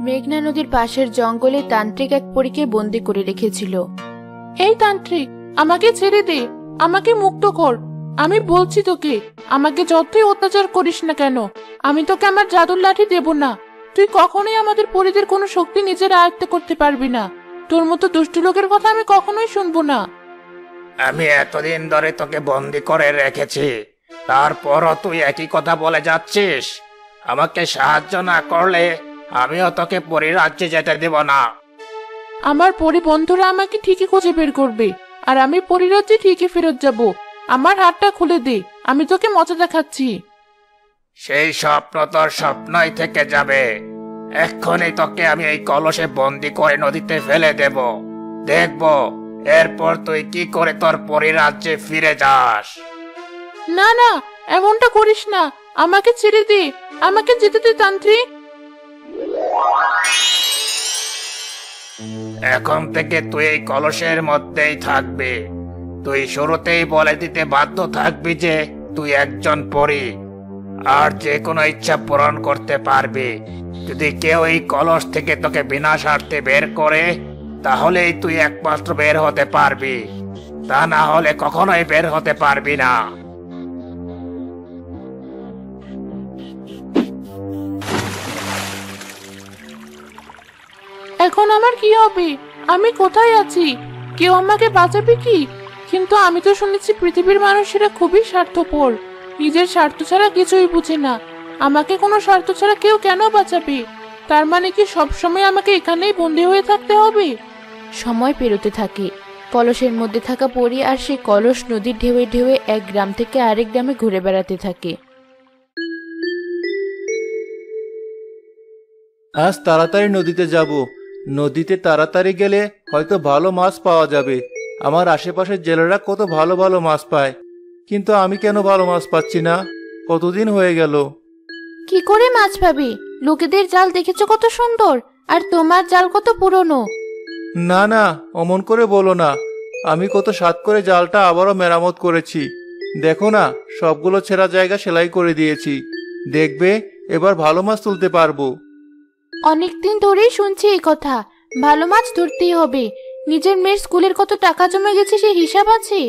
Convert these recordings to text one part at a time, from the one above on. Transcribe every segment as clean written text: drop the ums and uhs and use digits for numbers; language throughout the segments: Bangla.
মেঘনা নদীর পাশের জঙ্গলে তান্ত্রিক এক পরীকে বন্দি করে রেখেছিল। এই তান্ত্রিক, আমাকে ছেড়ে দে, আমাকে মুক্ত কর। আমি বলছি তোকে, আমাকে যতই অত্যাচার করিস না কেন, আমি তোকে আমার জাদুর লাঠি দেব না। তুই কখনোই আমাদের পরীদের কোনো শক্তি নিজের আয়ত্ত করতে পারবি না। তোর মতো দুষ্ট লোকের কথা আমি কখনোই শুনবো না। আমি এতদিন ধরে তোকে বন্দি করে রেখেছি, তারপরও তুই একই কথা বলে যাচ্ছিস। আমাকে সাহায্য না করলে আমিও তোকে পরিরাজ্যে যেতে দেব না। আমার পরি বন্ধুরা আমাকে ঠিকই খুঁজে বের করবে, আর আমি পরিরাজ্যে ঠিকই ফেরত যাব। আমার হাতটা খুলে দে, আমি তোকে মজা দেখাচ্ছি। সেই স্বপ্ন তোর স্বপ্নই থেকে যাবে। এক্ষুনি তোকে আমি এই কলসে বন্দি করে নদীতে ফেলে দেব। দেখব এরপর তুই কি করে তোর পরিরাজ্যে ফিরে যাস। না না, এমনটা করিস না, আমাকে ছেড়ে দে, আমাকে যেতে দে তান্ত্রিক। এখন থেকে তুই এই কলসের মধ্যেই থাকবি। তুই শুরুতেই বলে দিতে বাধ্য থাকবি যে তুই একজন পরী, আর যে কোনো ইচ্ছা পূরণ করতে পারবি। যদি কেউ এই কলস থেকে তোকে বিনা স্বার্থে বের করে, তাহলেই তুই একমাত্র বের হতে পারবি, তা না হলে কখনোই বের হতে পারবি না। এখন আমার কি হবে? আমি কোথায় আছি? কেউ আমাকে বাঁচাবে কি? কিন্তু আমি তো শুনেছি পৃথিবীর মানুষেরা খুবই স্বার্থপর, নিজের স্বার্থ ছাড়া কিছুই বুঝে না। আমাকে কোনো স্বার্থ ছাড়া কেউ কেন বাঁচাবে? তার মানে কি সবসময় আমাকে এখানেই বন্দী হয়ে থাকতে হবে? সময় পেরোতে থাকে। কলসের মধ্যে থাকা পরী আর সেই কলস নদীর ঢেউয়ে ঢেউয়ে এক গ্রাম থেকে আরেক গ্রামে ঘুরে বেড়াতে থাকে। আজ তাড়াতাড়ি নদীতে যাব। নদীতে তাড়াতাড়ি গেলে হয়তো ভালো মাছ পাওয়া যাবে। আমার আশেপাশের জেলেরা কত ভালো ভালো মাছ পায়, কিন্তু আমি কেন ভালো মাছ পাচ্ছি না? কতদিন হয়ে গেল। কি করে মাছ পাবে? লোকেদের জাল দেখেছো কত সুন্দর, আর তোমার জাল কত পুরনো। না না, অমন করে বলো না। আমি কত সাত করে জালটা আবারও মেরামত করেছি। দেখো না, সবগুলো ছেঁড়া জায়গা সেলাই করে দিয়েছি। দেখবে এবার ভালো মাছ তুলতে পারবো। অনেকদিন ধরেই শুনছি এই কথা, ভালো মাছ ধরতেই হবে। নিজের মেয়ের স্কুলের কত টাকা জমে গেছে সে হিসাব আছে।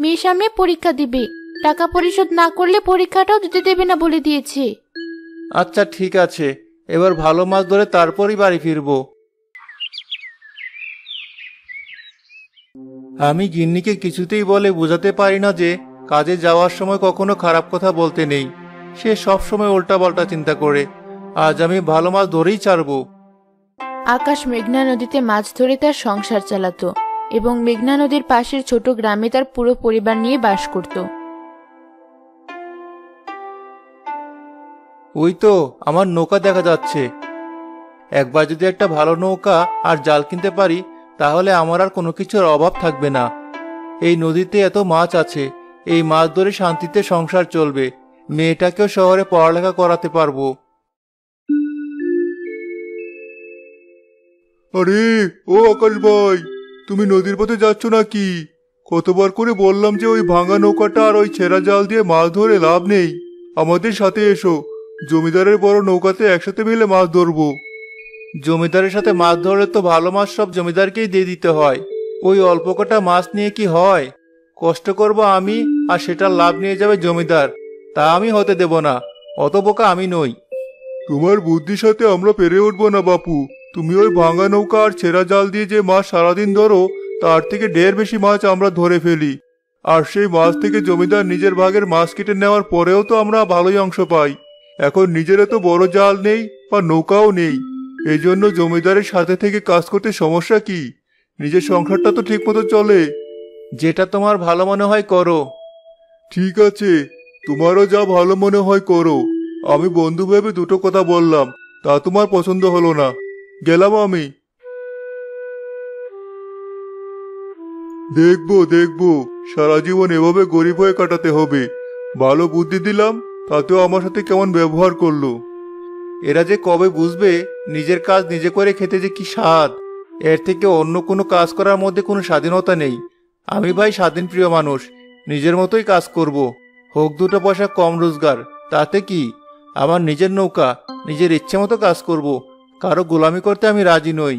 মেয়ে সামনে পরীক্ষা দিবে, টাকা পরিশোধ না করলে পরীক্ষাটাও দিতে দেবে না বলে দিয়েছে। আচ্ছা ঠিক আছে, এবার ভালো মাছ ধরে তারপরই বাড়ি ফিরবো। আমি গিন্নিকে কিছুতেই বলে বোঝাতে পারি না যে কাজে যাওয়ার সময় কখনো খারাপ কথা বলতে নেই। সে সব সময় উল্টাপাল্টা চিন্তা করে। আজ আমি ভালো মাছ ধরেই ছাড়বো। আকাশ মেঘনা নদীতে মাছ ধরে তার সংসার চালাতো এবং মেঘনা নদীর পাশের ছোট গ্রামে তার পুরো পরিবার নিয়ে বাস করত। ওই তো আমার নৌকা দেখা যাচ্ছে। একবার যদি একটা ভালো নৌকা আর জাল কিনতে পারি, তাহলে আমার আর কোনো কিছুর অভাব থাকবে না। এই নদীতে এত মাছ আছে, এই মাছ ধরে শান্তিতে সংসার চলবে। মেয়েটাকেও শহরে পড়ালেখা করাতে পারবো। আরে ও আকাশ ভাই, তুমি নদীর পথে যাচ্ছ নাকি? কতবার করে বললাম যে ওই ভাঙা নৌকাটা আর ওই ছেঁড়া জাল দিয়ে মাছ ধরে লাভ নেই। আমাদের সাথে এসো, জমিদারের বড় নৌকাতে একসাথে মিলে মাছ ধরবো। জমিদারের সাথে মাছ ধরলে তো ভালো মাছ সব জমিদারকেই দিয়ে দিতে হয়। ওই অল্প কটা মাছ নিয়ে কি হয়? কষ্ট করব আমি, আর সেটার লাভ নিয়ে যাবে জমিদার। তা আমি হতে দেব না। অত বোকা আমি নই। তোমার বুদ্ধির সাথে আমরা পেরে উঠবো না বাপু। তুমি ওই ভাঙা নৌকা আর ছেঁড়া জাল দিয়ে যে মাছ সারাদিন ধরো, তার থেকে ঢের বেশি মাছ আমরা ধরে ফেলি। আর সেই মাছ থেকে জমিদার নিজের ভাগের মাছ কেটে নেওয়ার পরেও তো আমরা ভালোই অংশ পাই। এখন নিজের এত বড় জাল নেই বা নৌকাও নেই, এই জন্য জমিদারের সাথে থেকে কাজ করতে সমস্যা কি? নিজের সংসারটা তো ঠিক মতো চলে। যেটা তোমার ভালো মনে হয় করো। ঠিক আছে, তোমারও যা ভালো মনে হয় করো। আমি বন্ধু ভেবে দুটো কথা বললাম, তা তোমার পছন্দ হলো না। গেলাম আমি। দেখবো দেখবো, সারা জীবন এভাবে গরিব হয়ে কাটাতে হবে। ভালো বুদ্ধি দিলাম, তাতেও আমার সাথে কেমন ব্যবহার করলো। এরা যে কবে বুঝবে নিজের কাজ নিজে করে খেতে যে কি স্বাদ। এর থেকে অন্য কোনো কাজ করার মধ্যে কোনো স্বাধীনতা নেই। আমি ভাই স্বাধীন প্রিয় মানুষ, নিজের মতোই কাজ করব। হোক দুটো পয়সা কম রোজগার, তাতে কি? আমার নিজের নৌকা, নিজের ইচ্ছে মতো কাজ করব। কারো গোলামি করতে আমি রাজি নই।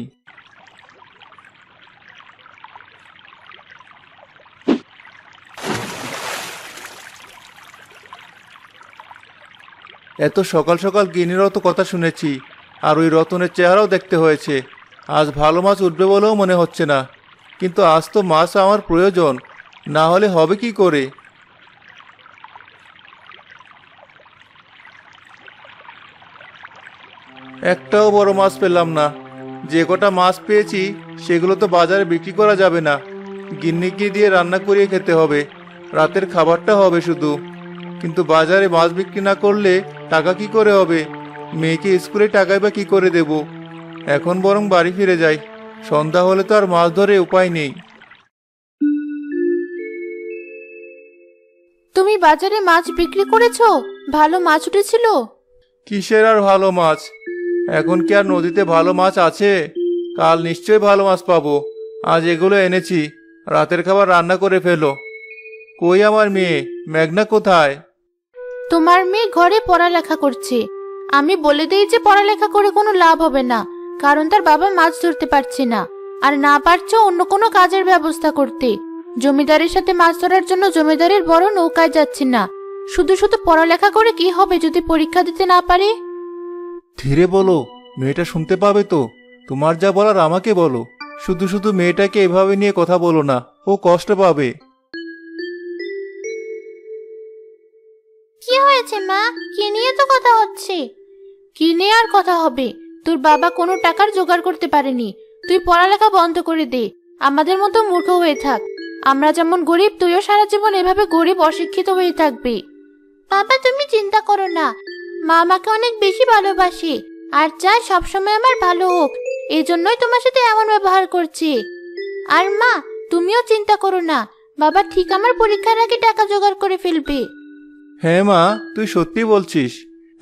এত সকাল সকাল গিনিরও তো কথা শুনেছি, আর ওই রতনের চেহারাও দেখতে হয়েছে। আজ ভালো মাছ উঠবে বলেও মনে হচ্ছে না, কিন্তু আজ তো মাছ আমার প্রয়োজন, না হলে হবে কি করে? একটাও বড় মাছ পেলাম না। যে কটা মাছ পেয়েছি সেগুলো তো বাজারে বিক্রি করা যাবে না, গিন্নিকে দিয়ে রান্না করিয়ে খেতে হবে, রাতের খাবারটা হবে শুধু। কিন্তু বাজারে মাছ বিক্রি না করলে টাকা কি করে হবে? মেয়েকে স্কুলে টাকাই বা কি করে দেব? এখন বরং বাড়ি ফিরে যাই, সন্ধ্যা হলে তো আর মাছ ধরে উপায় নেই। তুমি বাজারে মাছ বিক্রি করেছো? ভালো মাছ উঠেছিল? কিসের আর ভালো মাছ? এখন কি আর নদীতে ভালো মাছ আছে? কাল নিশ্চয়ই ভালো মাছ পাবো। আজ এগুলো এনেছি, রাতের খাবার রান্না করে ফেলো। কই আমার মেয়ে? মেঘনা কোথায়? তোমার মেয়ে ঘরে পড়ালেখা করছে। আমি বলে দেই যে পড়ালেখা করে কোনো লাভ হবে না, কারণ তার বাবা মাছ ধরতে পারছে না, আর না পারছে অন্য কোনো কাজের ব্যবস্থা করতে। জমিদারের সাথে মাছ ধরার জন্য জমিদারের বড় নৌকায় যাচ্ছে না। শুধু শুধু পড়ালেখা করে কি হবে যদি পরীক্ষা দিতে না পারে? ধীরে বলো, মেয়েটা শুনতে পাবে তো। তোমার যা বলার আমাকে বলো, শুধু শুধু মেয়েটাকে এভাবে নিয়ে কথা বলো না, ও কষ্ট পাবে। কি হয়েছে মা? কি নিয়ে তো কথা হচ্ছে? কি নিয়ে আর কথা হবে? তোর বাবা কোনো টাকার জোগাড় করতে পারেনি। তুই পড়ালেখা বন্ধ করে দে, আমাদের মতো মূর্খ হয়ে থাক। আমরা যেমন গরিব, তুইও সারা জীবন এভাবে গরিব অশিক্ষিত হয়ে থাকবি। বাবা, তুমি চিন্তা করো না, মা আমাকে অনেক বেশি ভালোবাসে আর চায় সবসময় আমার ভালো হোক, এই জন্যই তোমার সাথে এমন ব্যবহার করছে। আর মা, তুমিও চিন্তা করো না, বাবা ঠিক আমার পরীক্ষার আগে টাকা জোগাড় করে ফেলবে। হ্যাঁ মা, তুই সত্যি বলছিস।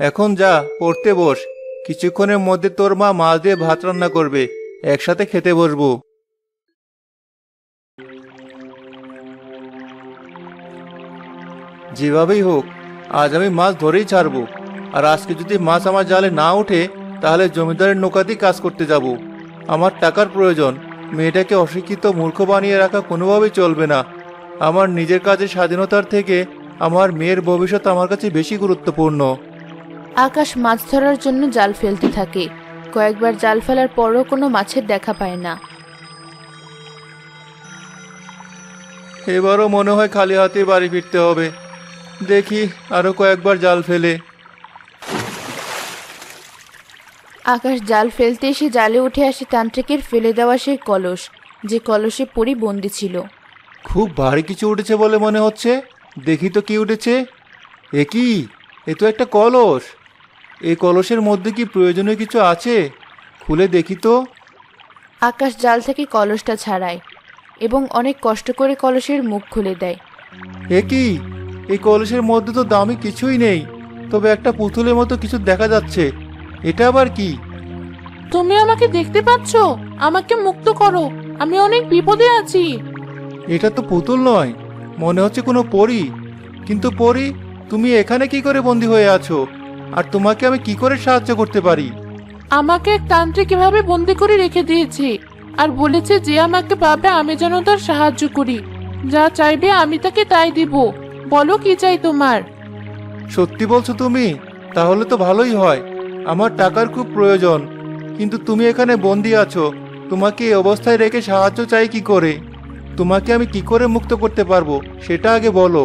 এখন যা, পড়তে বস। কিছুক্ষণের মধ্যে তোর মা মাছ দিয়ে ভাত রান্না করবে, একসাথে খেতে বসবো। যেভাবেই হোক আজ আমি মাছ ধরেই ছাড়বো। আর আজকে যদি মাছ আমার জালে না ওঠে তাহলে জমিদারের নৌকাতেই কাজ করতে যাব। আমার টাকার প্রয়োজন, মেয়েটাকে অশিক্ষিত মূর্খ বানিয়ে রাখা কোনোভাবেই চলবে না। আমার নিজের কাজের স্বাধীনতার থেকে আমার মেয়ের ভবিষ্যৎ আমার কাছে বেশি গুরুত্বপূর্ণ। আকাশ মাছ ধরার জন্য জাল ফেলতে থাকে। কয়েকবার জাল ফেলার পরও কোনো মাছের দেখা পায় না। এবারও মনে হয় খালি হাতে বাড়ি ফিরতে হবে। দেখি আরো কয়েকবার জাল ফেলে। আকাশ জাল ফেলতে এসে জালে উঠে আসে তান্ত্রিকের ফেলে দেওয়া সেই কলস, যে কলসে পরি বন্দি ছিল। খুব ভারী কিছু উঠেছে বলে মনে হচ্ছে। দেখি তো কি উঠেছে। এ কি? এ তো একটা কলস। এই কলসের মধ্যে কি প্রয়োজনীয় কিছু আছে? খুলে দেখি তো। আকাশ জাল থেকে কলসটা ছাড়ায় এবং অনেক কষ্ট করে কলসের মুখ খুলে দেয়। এ কি? এই কলসের মধ্যে তো দামি কিছুই নেই, তবে একটা পুতুলের মতো কিছু দেখা যাচ্ছে। এটা আবার কি? তুমি আমাকে দেখতে পাচ্ছ? আমাকে মুক্ত করো, আমি অনেক বিপদে আছি। এটা তো পুতুল নয়, মনে হচ্ছে কোনো পরী। কিন্তু পরী, তুমি এখানে কি করে বন্দী হয়ে আছো? আর তোমাকে আমি কি করে সাহায্য করতে পারি? আমাকে এক তান্ত্রিক এভাবে বন্দি করে রেখে দিয়েছে আর বলেছে যে আমাকে পাবে আমি যেন তার সাহায্য করি। যা চাইবে আমি তাকে তাই দিব। বলো কি চাই তোমার? সত্যি বলছো তুমি? তাহলে তো ভালোই হয়। আমার টাকার খুব প্রয়োজন, কিন্তু তুমি এখানে বন্দী আছো। তোমাকে এই অবস্থায় রেখে সাহায্য চাই কি করে? তোমাকে আমি কি করে মুক্ত করতে পারবো সেটা আগে বলো।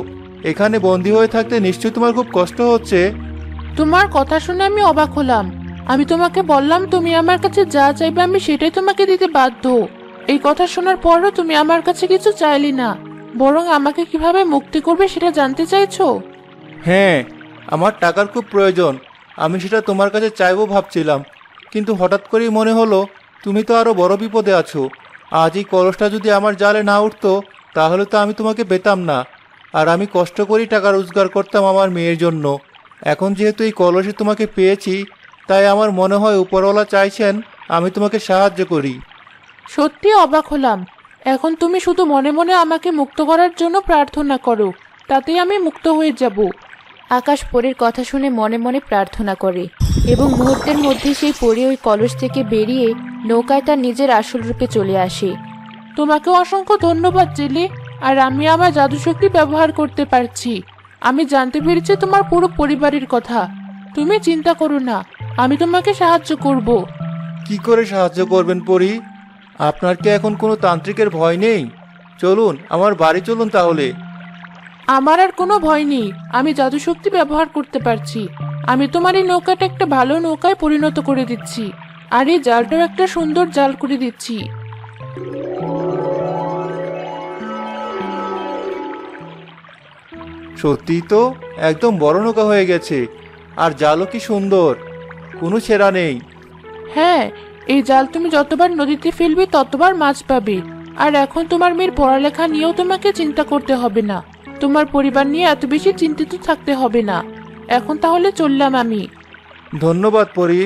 এখানে বন্দী হয়ে থাকতে নিশ্চয়ই তোমার খুব কষ্ট হচ্ছে। তোমার কথা শুনে আমি অবাক হলাম। আমি তোমাকে বললাম তুমি আমার কাছে যা চাইবে আমি সেটাই তোমাকে দিতে বাধ্য। এই কথা শোনার পরও তুমি আমার কাছে কিছু চাইলি না, বরং আমাকে কিভাবে মুক্তি করবে সেটা জানতে চাইছো। হ্যাঁ, আমার টাকার খুব প্রয়োজন। আমি সেটা তোমার কাছে চাইবো ভাবছিলাম, কিন্তু হঠাৎ করেই মনে হলো তুমি তো আরো বড় বিপদে আছো। আজ এই কলসটা যদি আমার জালে না উঠতো তাহলে তো আমি তোমাকে পেতাম না। আর আমি কষ্ট করেই টাকা রোজগার করতাম আমার মেয়ের জন্য। এখন যেহেতু এই কলসে তোমাকে পেয়েছি, তাই আমার মনে হয় উপরওয়ালা চাইছেন আমি তোমাকে সাহায্য করি। সত্যি অবাক হলাম। এখন তুমি শুধু মনে মনে আমাকে মুক্ত করার জন্য প্রার্থনা করো, তাতেই আমি মুক্ত হয়ে যাব। আকাশ পরীর কথা শুনে মনে মনে প্রার্থনা করে। এবং মুহূর্তের মধ্যে সেই পরী ওই কলস থেকে বেরিয়ে নৌকায় তার নিজের আসল রূপে চলে আসে। তোমাকে অসংখ্য ধন্যবাদ জেলে। আর আমি আমার জাদুশক্তি ব্যবহার করতে পারছি। আমি জানতে পেরেছি তোমার পুরো পরিবারের কথা। তুমি চিন্তা করো না, আমি তোমাকে সাহায্য করব। কি করে সাহায্য করবেন পরি? আপনার কি এখন কোনো তান্ত্রিকের ভয় নেই? চলুন, আমার বাড়ি চলুন তাহলে। আমার আর কোনো ভয় নেই, আমি জাদুশক্তি ব্যবহার করতে পারছি। আমি তোমার এই নৌকাটা একটা ভালো নৌকায় পরিণত করে দিচ্ছি, আর এই জালটাও একটা সুন্দর জাল করে দিচ্ছি। সত্যি তো একদম বড় নৌকা হয়ে গেছে, আর জালও কি সুন্দর, কোনো ছেঁড়া নেই। হ্যাঁ, এই জাল তুমি যতবার নদীতে ফেলবে ততবার মাছ পাবে। আর এখন তোমার মেয়ের পড়ালেখা নিয়েও তোমাকে চিন্তা করতে হবে না। তোমার পরিবার নিয়ে এত বেশি চিন্তিত থাকতে হবে না। এখন তাহলে চললাম আমি। ধন্যবাদ পরি।